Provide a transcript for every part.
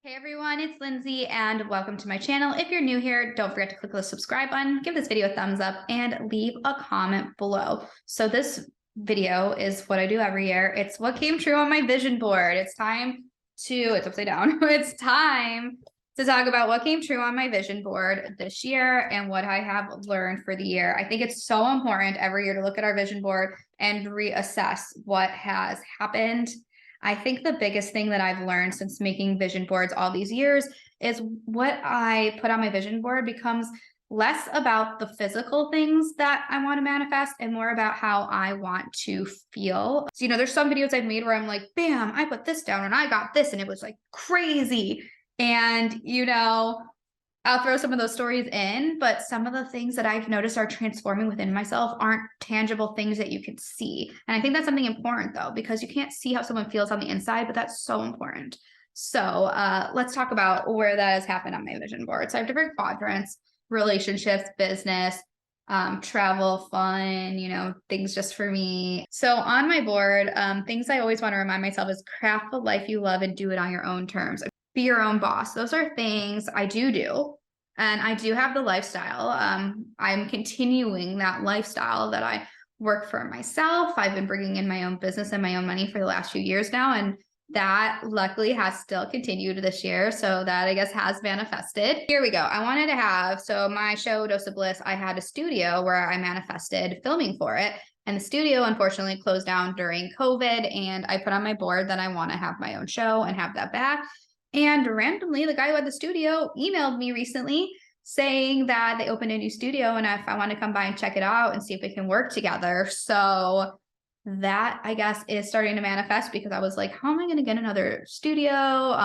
Hey everyone, it's Lindsay and welcome to my channel. If you're new here, don't forget to click the subscribe button, give this video a thumbs up, and leave a comment below. So this video is what I do every year. It's what came true on my vision board. It's upside down. It's time to talk about what came true on my vision board this year and what I have learned for the year. I think it's so important every year to look at our vision board and reassess what has happened. I think the biggest thing that I've learned since making vision boards all these years is what I put on my vision board becomes less about the physical things that I want to manifest and more about how I want to feel. So, there's some videos I've made where I'm like, bam, I put this down and I got this and it was like crazy. And, I'll throw some of those stories in, but some of the things that I've noticed are transforming within myself aren't tangible things that you can see. And I think that's something important though, because you can't see how someone feels on the inside, but that's so important. So let's talk about where that has happened on my vision board. So I have different quadrants: relationships, business, travel, fun, things just for me. So on my board, things I always want to remind myself is craft the life you love and do it on your own terms. Be your own boss. Those are things I do. And I do have the lifestyle. I'm continuing that lifestyle that I work for myself. I've been bringing in my own business and my own money for the last few years now. And that luckily has still continued this year. So that I guess has manifested. Here we go. So my show Dose of Bliss, I had a studio where I manifested filming for it. And the studio unfortunately closed down during COVID. And I put on my board that I want to have my own show and have that back. And randomly, the guy who had the studio emailed me recently saying that they opened a new studio and if I want to come by and check it out and see if we can work together. So that, I guess, is starting to manifest because I was like, how am I going to get another studio?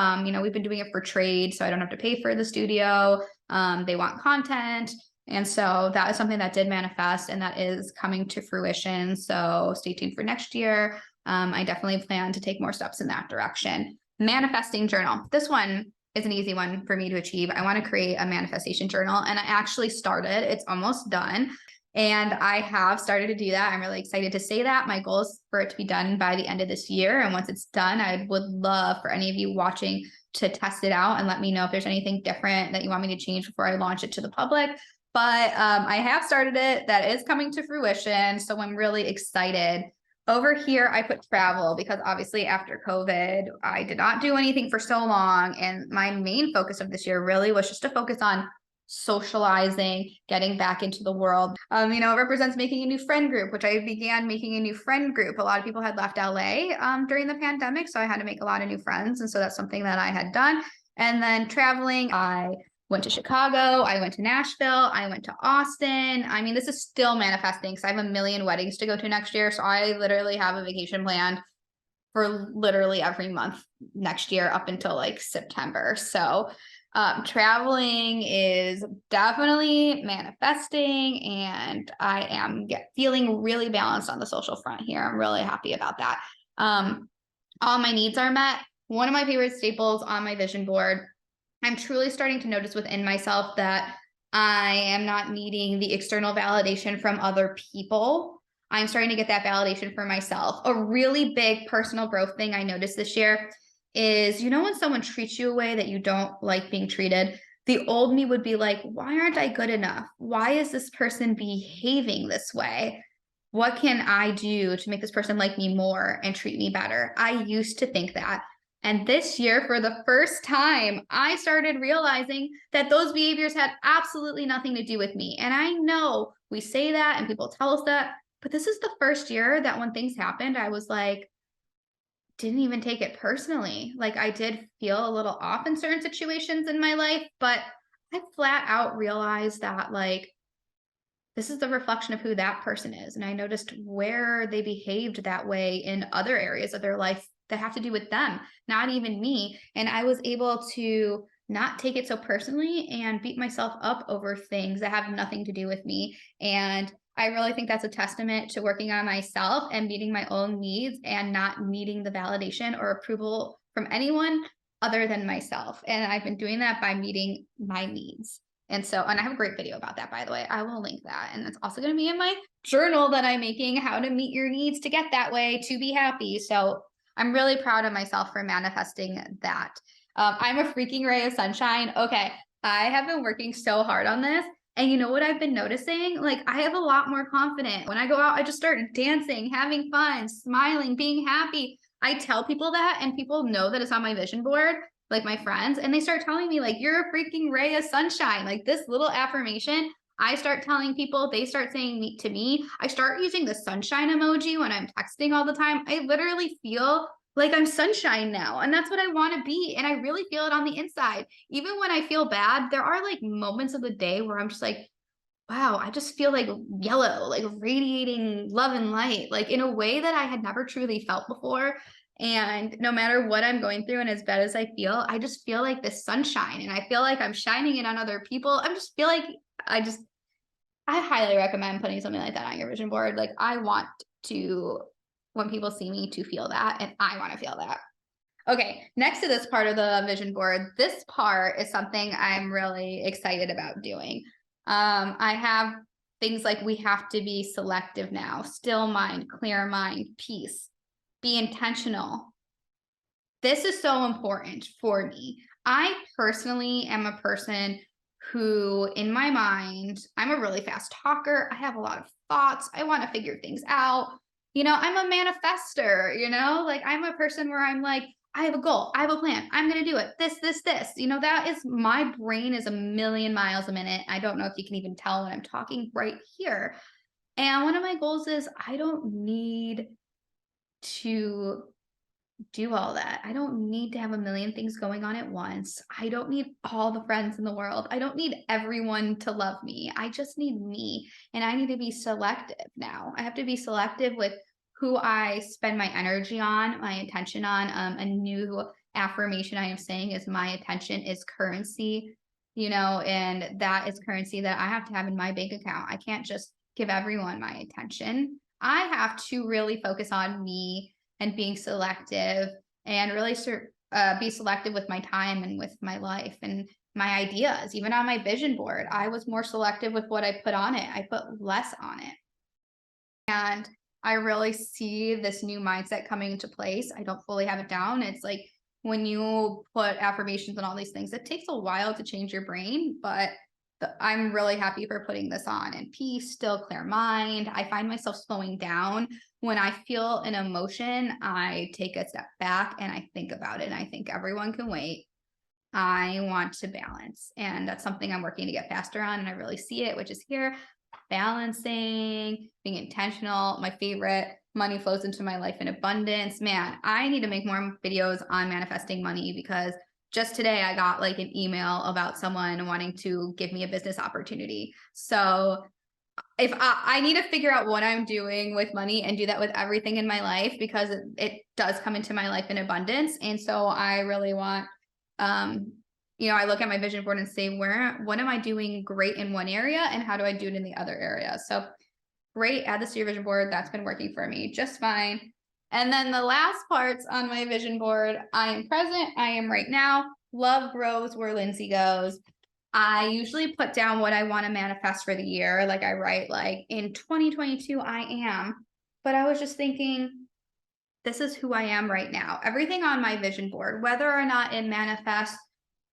We've been doing it for trade, so I don't have to pay for the studio. They want content. And so that is something that did manifest and that is coming to fruition. So stay tuned for next year. I definitely plan to take more steps in that direction. Manifesting journal. This one is an easy one for me to achieve. I want to create a manifestation journal and I actually started. It's almost done. And I have started to do that. I'm really excited to say that. My goal is for it to be done by the end of this year. And once it's done, I would love for any of you watching to test it out and let me know if there's anything different that you want me to change before I launch it to the public. But I have started it. That is coming to fruition. So I'm really excited. Over here, I put travel because obviously after COVID, I did not do anything for so long. And my main focus of this year really was just to focus on socializing, getting back into the world. It represents making a new friend group, which I began making a new friend group. A lot of people had left LA during the pandemic, so I had to make a lot of new friends. And so that's something that I had done. And then traveling, I went to Chicago, I went to Nashville, I went to Austin. I mean, this is still manifesting because I have a million weddings to go to next year. So I literally have a vacation planned for literally every month next year up until like September. So traveling is definitely manifesting and I am feeling really balanced on the social front here. I'm really happy about that. All my needs are met. One of my favorite staples on my vision board, I'm truly starting to notice within myself that I am not needing the external validation from other people. I'm starting to get that validation for myself. A really big personal growth thing I noticed this year is, when someone treats you a way that you don't like being treated, the old me would be like, why aren't I good enough? Why is this person behaving this way? What can I do to make this person like me more and treat me better? I used to think that. And this year, for the first time, I started realizing that those behaviors had absolutely nothing to do with me. And I know we say that and people tell us that, but this is the first year that when things happened, I was like, didn't even take it personally. Like I did feel a little off in certain situations in my life, but I flat out realized that this is the reflection of who that person is. And I noticed where they behaved that way in other areas of their life that have to do with them, not even me. And I was able to not take it so personally and beat myself up over things that have nothing to do with me. And I really think that's a testament to working on myself and meeting my own needs and not needing the validation or approval from anyone other than myself. And I've been doing that by meeting my needs. And I have a great video about that, by the way. I will link that. And it's also going to be in my journal that I'm making, how to meet your needs to get that way to be happy. So I'm really proud of myself for manifesting that. I'm a freaking ray of sunshine. Okay, I have been working so hard on this. And you know what I've been noticing? Like, I have a lot more confidence. When I go out, I just start dancing, having fun, smiling, being happy. I tell people that, and people know that it's on my vision board, like my friends, and they start telling me, like, you're a freaking ray of sunshine. Like, this little affirmation, I start telling people, they start saying to me, I start using the sunshine emoji when I'm texting all the time. I literally feel like I'm sunshine now. And that's what I want to be. And I really feel it on the inside. Even when I feel bad, there are like moments of the day where I'm just like, wow, I just feel like yellow, like radiating love and light, like in a way that I had never truly felt before. And no matter what I'm going through and as bad as I feel, I just feel like this sunshine, and I feel like I'm shining it on other people. I just feel like I highly recommend putting something like that on your vision board. Like, I want to, when people see me, to feel that, and I want to feel that. Okay, next to this part of the vision board, this part is something I'm really excited about doing. I have things like, we have to be selective now, still mind, clear mind, peace, be intentional. This is so important for me. I personally am a person who, in my mind, I'm a really fast talker. I have a lot of thoughts. I want to figure things out. You know, I'm a manifester, you know, like I'm a person where I'm like, I have a goal. I have a plan. I'm going to do it. This, you know, that is, my brain is a million miles a minute. I don't know if you can even tell when I'm talking right here. And one of my goals is, I don't need to do all that. I don't need to have a million things going on at once. I don't need all the friends in the world. I don't need everyone to love me. I just need me. And I need to be selective now. I have to be selective with who I spend my energy on, my attention on. A new affirmation I am saying is, my attention is currency, you know, and that is currency that I have to have in my bank account. I can't just give everyone my attention. I have to really focus on me and being selective, and really be selective with my time and with my life and my ideas. Even on my vision board, I was more selective with what I put on it. I put less on it. And I really see this new mindset coming into place. I don't fully have it down. It's like, when you put affirmations and all these things, it takes a while to change your brain, but I'm really happy for putting this on. And peace, still, clear mind. I find myself slowing down. When I feel an emotion, I take a step back and I think about it. And I think everyone can wait. I want to balance. And that's something I'm working to get faster on. And I really see it, which is here. Balancing, being intentional. My favorite, money flows into my life in abundance. Man, I need to make more videos on manifesting money, because just today I got like an email about someone wanting to give me a business opportunity. So if I need to figure out what I'm doing with money and do that with everything in my life, because it does come into my life in abundance. And so I really want, you know, I look at my vision board and say, what am I doing great in one area, and how do I do it in the other area? So great, add this to your vision board. That's been working for me just fine. And then the last parts on my vision board, I am present, I am right now, love grows where Lindsay goes. I usually put down what I want to manifest for the year. Like, I write like, in 2022, I am, but I was just thinking, this is who I am right now. Everything on my vision board, whether or not it manifests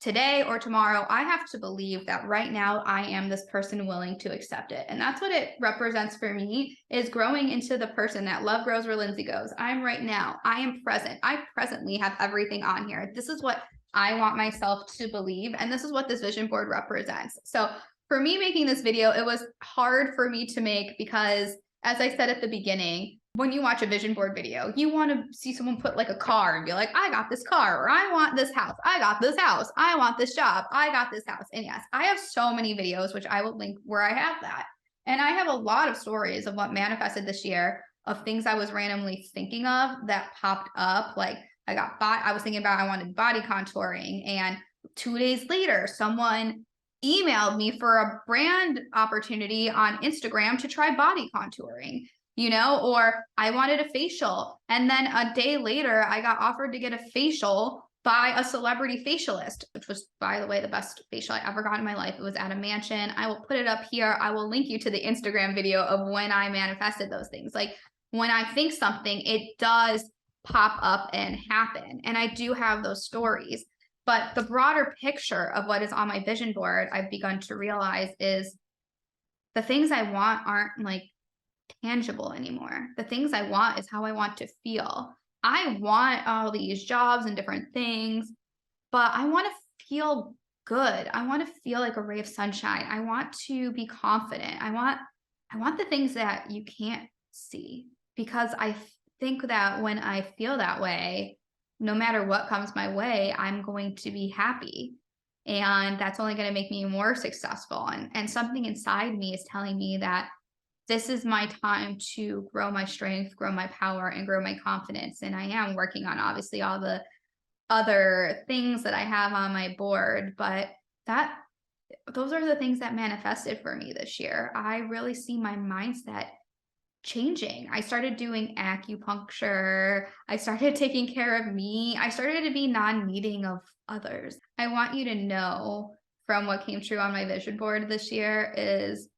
today or tomorrow, I have to believe that right now I am this person willing to accept it. And that's what it represents for me, is growing into the person that love grows where Lindsay goes. I'm right now. I am present. I presently have everything on here. This is what I want myself to believe. And this is what this vision board represents. So for me making this video, it was hard for me to make, because as I said at the beginning, when you watch a vision board video, you want to see someone put like a car and be like, I got this car, or I want this house. I got this house. I want this job. I got this house. And yes, I have so many videos, which I will link, where I have that. And I have a lot of stories of what manifested this year, of things I was randomly thinking of that popped up. Like, I was thinking about, I wanted body contouring, and 2 days later, someone emailed me for a brand opportunity on Instagram to try body contouring, you know, or I wanted a facial. And then a day later, I got offered to get a facial by a celebrity facialist, which was, by the way, the best facial I ever got in my life. It was at a mansion. I will put it up here. I will link you to the Instagram video of when I manifested those things. Like, when I think something, it does pop up and happen. And I do have those stories. But the broader picture of what is on my vision board, I've begun to realize is the things I want aren't like tangible anymore. The things I want is how I want to feel. I want all these jobs and different things, but I want to feel good. I want to feel like a ray of sunshine. I want to be confident. I want the things that you can't see, because I think that when I feel that way, no matter what comes my way, I'm going to be happy. And that's only going to make me more successful. And something inside me is telling me that this is my time to grow my strength, grow my power, and grow my confidence. And I am working on obviously all the other things that I have on my board, but that those are the things that manifested for me this year. I really see my mindset changing. I started doing acupuncture. I started taking care of me. I started to be non-needing of others. I want you to know from what came true on my vision board this year is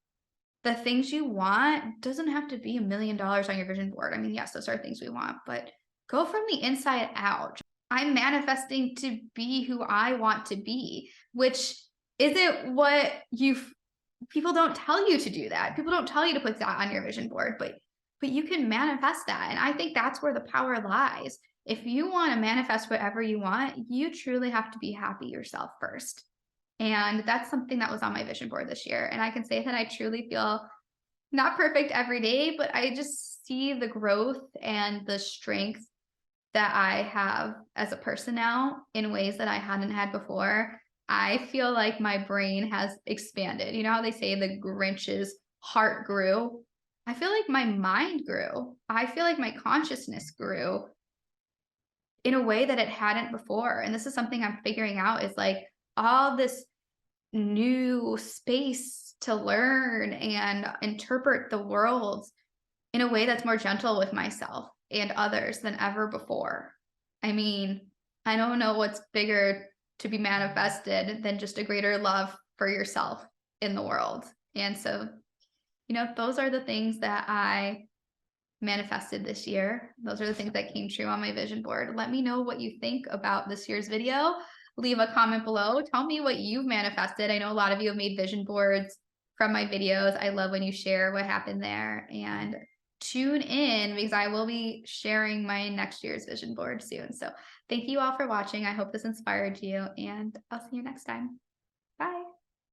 the things you want doesn't have to be $1 million on your vision board. I mean, yes, those are things we want, but go from the inside out. I'm manifesting to be who I want to be, which isn't what people don't tell you to do that. People don't tell you to put that on your vision board, but you can manifest that. And I think that's where the power lies. If you want to manifest whatever you want, you truly have to be happy yourself first. And that's something that was on my vision board this year. And I can say that I truly feel not perfect every day, but I just see the growth and the strength that I have as a person now in ways that I hadn't had before. I feel like my brain has expanded. You know how they say the Grinch's heart grew? I feel like my mind grew. I feel like my consciousness grew in a way that it hadn't before. And this is something I'm figuring out is like all this new space to learn and interpret the world in a way that's more gentle with myself and others than ever before. I mean, I don't know what's bigger to be manifested than just a greater love for yourself in the world. And so, those are the things that I manifested this year. Those are the things that came true on my vision board. Let me know what you think about this year's video. Leave a comment below. Tell me what you've manifested. I know a lot of you have made vision boards from my videos. I love when you share what happened there, and tune in because I will be sharing my next year's vision board soon. So thank you all for watching. I hope this inspired you, and I'll see you next time.